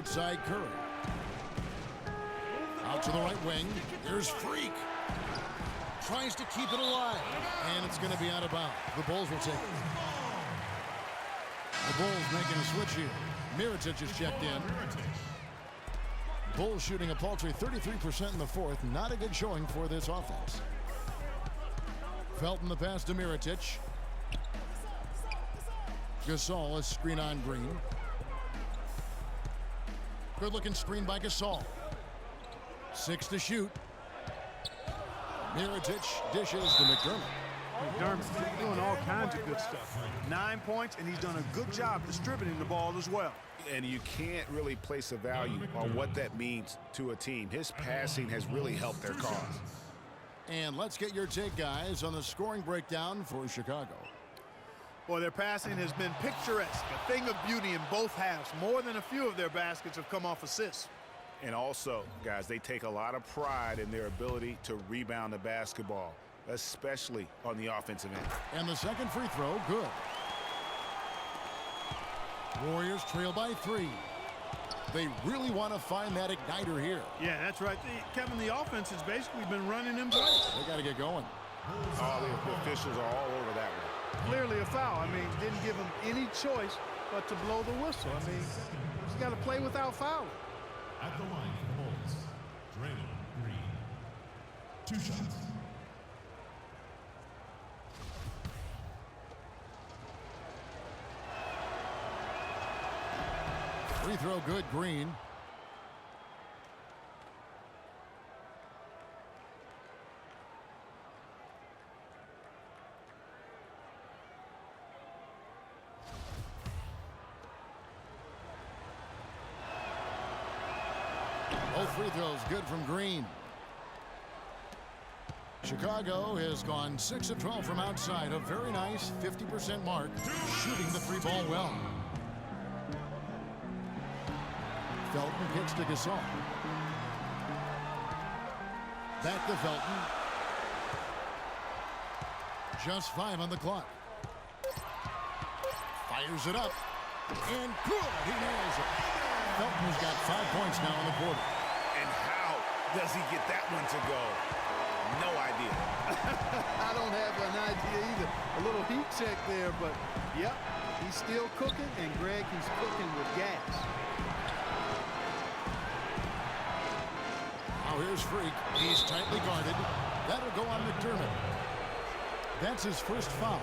outside Curry. Out to the right wing. There's Freak. Tries to keep it alive. And it's going to be out of bounds. The Bulls will take it. The Bulls making a switch here. Mirotic is checked in. Bulls shooting a paltry 33% in the fourth. Not a good showing for this offense. Felton the pass to Mirotic. Gasol is screen on Green. Good looking screen by Gasol. 6 to shoot. Mirotic dishes to McDermott. McDermott's doing all kinds of good stuff. 9 points, and he's done a good job distributing the ball as well. And you can't really place a value on what that means to a team. His passing has really helped their cause. And let's get your take, guys, on the scoring breakdown for Chicago. Boy, their passing has been picturesque, a thing of beauty in both halves. More than a few of their baskets have come off assists. And also, guys, they take a lot of pride in their ability to rebound the basketball, especially on the offensive end. And the second free throw, good. Warriors trail by 3. They really want to find that igniter here. Yeah, that's right. Kevin, the offense has basically been running in place. They got to get going. All the officials are all over that one. Clearly a foul. I mean, didn't give him any choice but to blow the whistle. I mean, he's got to play without fouling. At the line for the Bulls, Draymond Green. 2 shots. Free throw good, Green. Both free throws good from Green. Chicago has gone 6 of 12 from outside. A very nice 50% mark. Shooting the free ball well. Felton kicks to Gasol. Back to Felton. Just 5 on the clock. Fires it up. And good. He nails it. Felton has got 5 points now in the quarter. And how does he get that one to go? No idea. I don't have an idea either. A little heat check there, but yep, he's still cooking, and Greg, he's cooking with gas. Now here's Freak. He's tightly guarded. That'll go on McDermott. That's his first foul.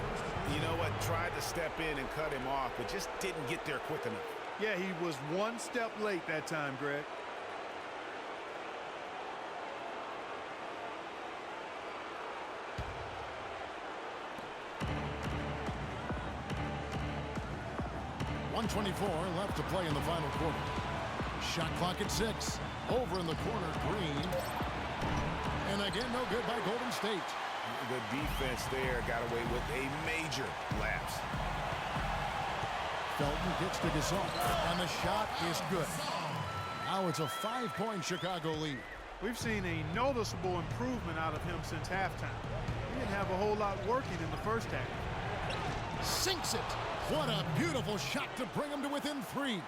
You know what? Tried to step in and cut him off, but just didn't get there quick enough. Yeah, he was 1 step late that time, Greg. .124 left to play in the final quarter. Shot clock at 6. Over in the corner, Green. And again, no good by Golden State. The defense there got away with a major lapse. Felton kicks to Gasol. And the shot is good. Now it's a 5-point Chicago lead. We've seen a noticeable improvement out of him since halftime. He didn't have a whole lot working in the first half. Sinks it. What a beautiful shot to bring him to within 3.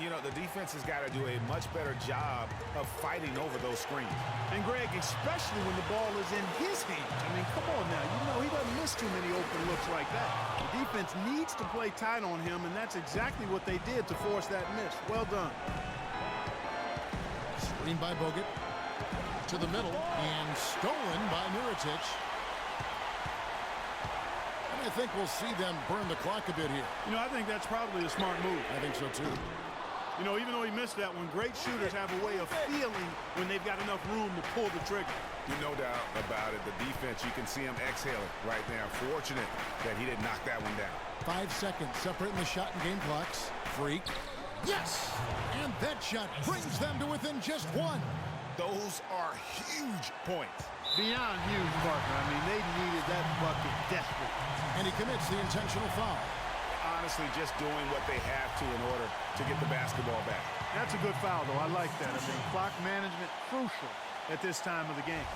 You know, the defense has got to do a much better job of fighting over those screens. And Greg, especially when the ball is in his hands. I mean, come on now. You know he doesn't miss too many open looks like that. The defense needs to play tight on him, and that's exactly what they did to force that miss. Well done. Screen by Bogut. To the middle. And stolen by Mirotic. I think we'll see them burn the clock a bit here. You know, I think that's probably a smart move. I think so, too. You know, even though he missed that one, great shooters have a way of feeling when they've got enough room to pull the trigger. No doubt about it. The defense, you can see him exhaling right there. Fortunate that he didn't knock that one down. 5 seconds separating the shot and game clocks. Freak. Yes! And that shot brings them to within just 1. Those are huge points. Beyond huge, partner. I mean, they needed that bucket desperately. And he commits the intentional foul. Honestly, just doing what they have to in order to get the basketball back. That's a good foul, though. I like that. I mean, clock management crucial at this time of the game.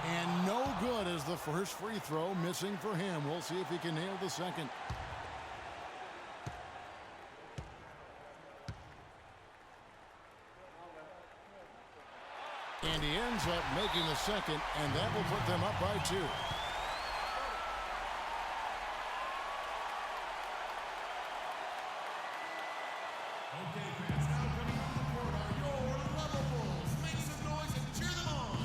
And no good as the first free throw missing for him. We'll see if he can nail the second. And he ends up making the second, and that will put them up by 2. Okay, fans, now coming on the court are your level bulls. Make some noise and cheer them on.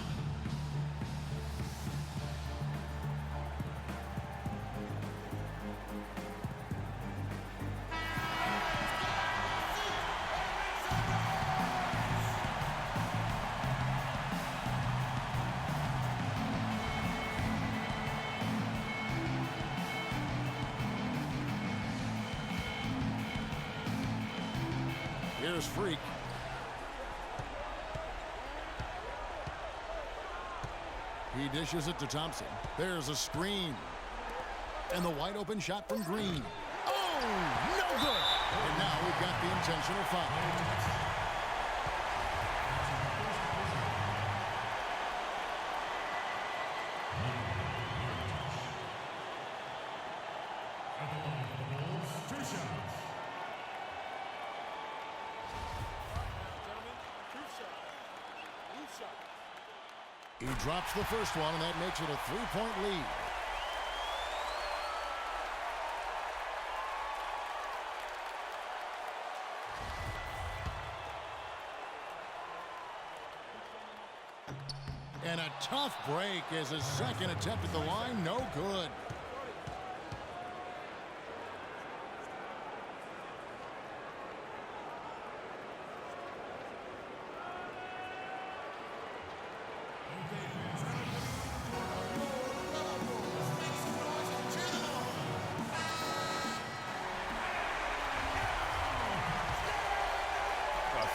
Here's Freak. He dishes it to Thompson. There's a screen. And the wide open shot from Green. Oh, no good. And now we've got the intentional foul. At the line for the Bulls, 2 shots. He drops the first one, and that makes it a 3-point lead. And a tough break as his second attempt at the line, no good.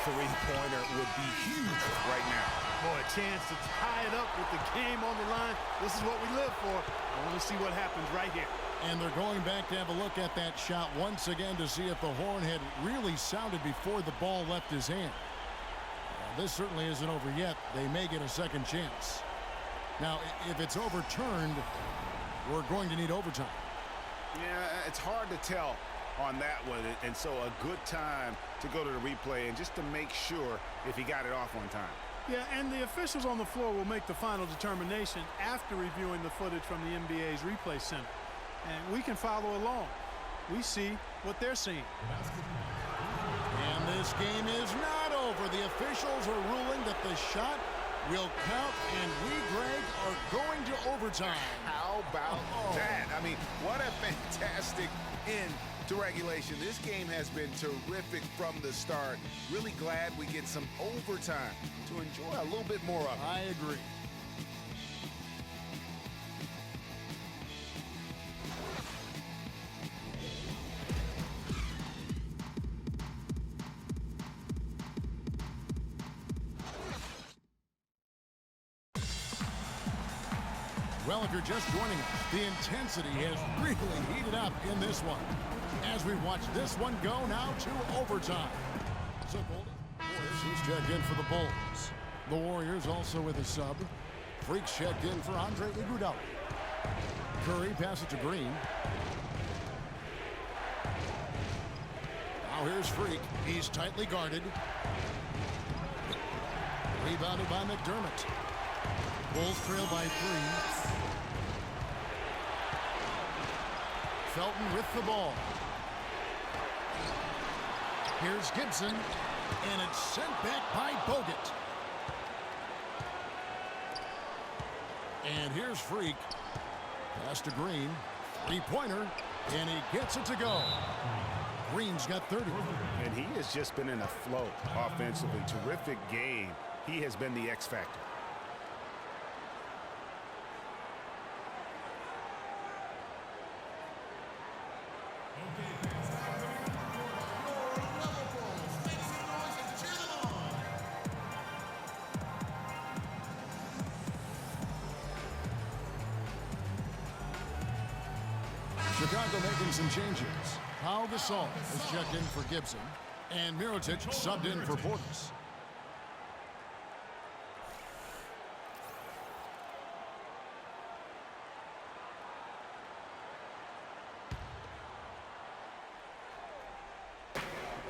Three-pointer would be huge right now. Boy, a chance to tie it up with the game on the line. This is what we live for. I want to see what happens right here. And they're going back to have a look at that shot once again to see if the horn had really sounded before the ball left his hand. This certainly isn't over yet. They may get a second chance. Now, if it's overturned, we're going to need overtime. Yeah, it's hard to tell on that one, and so a good time to go to the replay and just to make sure if he got it off on time. Yeah, and the officials on the floor will make the final determination after reviewing the footage from the NBA's replay center. And we can follow along. We see what they're seeing. And this game is not over. The officials are ruling that the shot will count, and we, Greg, are going to overtime. How about that? I mean, what a fantastic end to regulation. This game has been terrific from the start. Really glad we get some overtime to enjoy a little bit more of it. I agree. Well, if you're just joining us, the intensity has really heated up in this one. As we watch this one go now to overtime. So, he's checked in for the Bulls. The Warriors also with a sub. Freaks checked in for Andre Iguodala. Curry passes it to Green. Now here's Freak. He's tightly guarded. Rebounded by McDermott. Bulls trail by 3. Felton with the ball. Here's Gibson, and it's sent back by Bogut. And here's Freak. Pass to Green. 3-pointer, and he gets it to go. Green's got 30. And he has just been in a flow offensively. Terrific game. He has been the X factor. Chicago making some changes. Pau Gasol is checked in for Gibson, and Mirotic subbed in for Portis.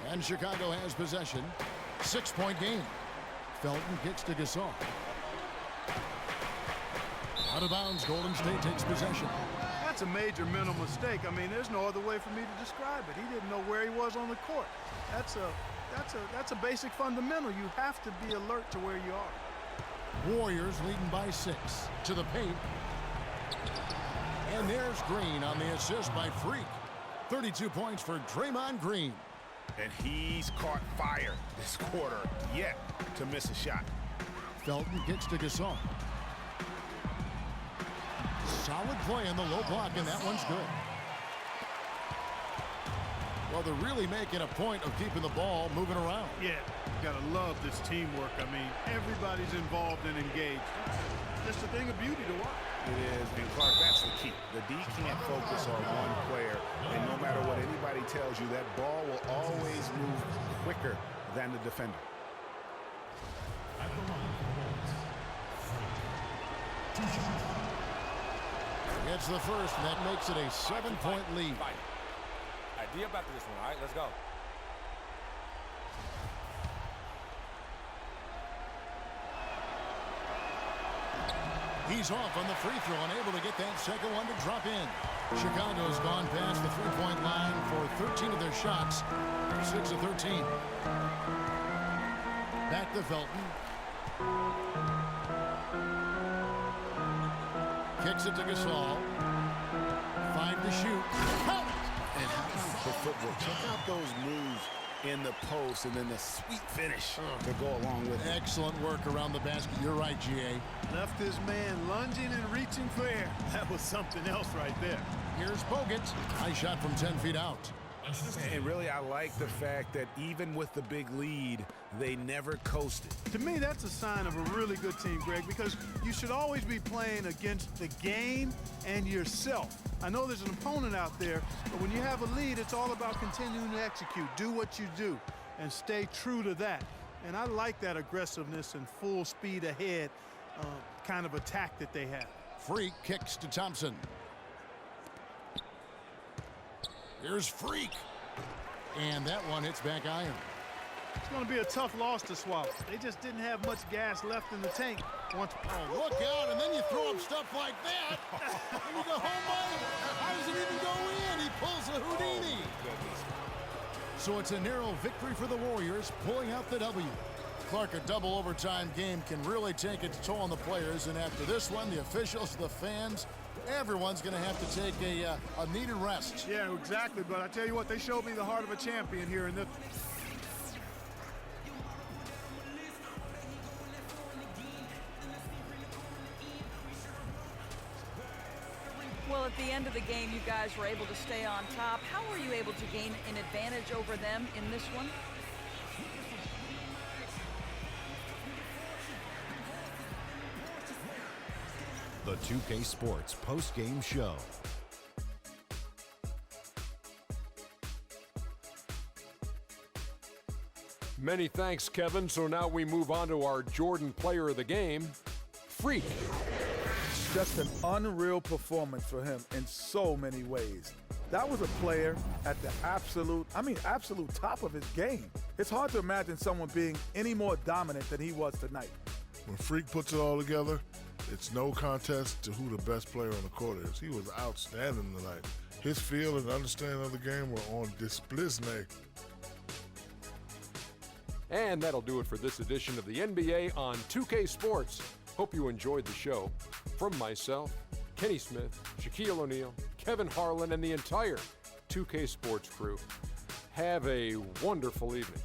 And Chicago has possession. 6-point game. Felton kicks to Gasol. Out of bounds, Golden State takes possession. That's a major mental mistake. I mean, there's no other way for me to describe it. He didn't know where he was on the court. That's a basic fundamental. You have to be alert to where you are. Warriors leading by 6 to the paint. And there's Green on the assist by Freak. 32 points for Draymond Green. And he's caught fire this quarter yet to miss a shot. Felton kicks to Gasol. Solid play in the low block, and that one's good. Well, they're really making a point of keeping the ball moving around. Yeah, you gotta love this teamwork. I mean, everybody's involved and engaged. It's just a thing of beauty to watch. It is, and Clark, that's the key. The D can't focus on one player, and no matter what anybody tells you, that ball will always move quicker than the defender. It's the first, and that makes it a 7-point lead. Idea back to this one, all right? Let's go. He's off on the free throw, unable to get that second one to drop in. Chicago's gone past the three-point line for 13 of their shots, 6 of 13. Back to Felton. Kicks it to Gasol. 5 to shoot. Count it! And how about the footwork? Check out those moves in the post and then the sweet finish to go along with it. Excellent work around the basket. You're right, G.A. Left his man lunging and reaching for air. That was something else right there. Here's Bogut. Nice shot from 10 feet out. And really, I like the fact that even with the big lead, they never coasted. To me, that's a sign of a really good team, Greg, because you should always be playing against the game and yourself. I know there's an opponent out there, but when you have a lead, it's all about continuing to execute. Do what you do and stay true to that. And I like that aggressiveness and full speed ahead kind of attack that they have. Freak kicks to Thompson. Here's Freak. And that one hits back iron. It's going to be a tough loss to swallow. They just didn't have much gas left in the tank. Oh, look out, and then you throw up stuff like that. And you go, oh my, how does it even go in? He pulls a Houdini. So it's a narrow victory for the Warriors, pulling out the W. Clark, a double overtime game can really take its toll on the players, and after this one, the officials, the fans, everyone's going to have to take a needed rest. Yeah, exactly, but I tell you what, they showed me the heart of a champion here in this. Well, at the end of the game, you guys were able to stay on top. How were you able to gain an advantage over them in this one? The 2K Sports post-game show. Many thanks, Kevin. So now we move on to our Jordan player of the game, Freak. Just an unreal performance for him in so many ways. That was a player at the absolute top of his game. It's hard to imagine someone being any more dominant than he was tonight. When Freak puts it all together, it's no contest to who the best player on the court is. He was outstanding tonight. His feel and understanding of the game were on display. And that'll do it for this edition of the NBA on 2K Sports. Hope you enjoyed the show. From myself, Kenny Smith, Shaquille O'Neal, Kevin Harlan, and the entire 2K Sports crew, have a wonderful evening.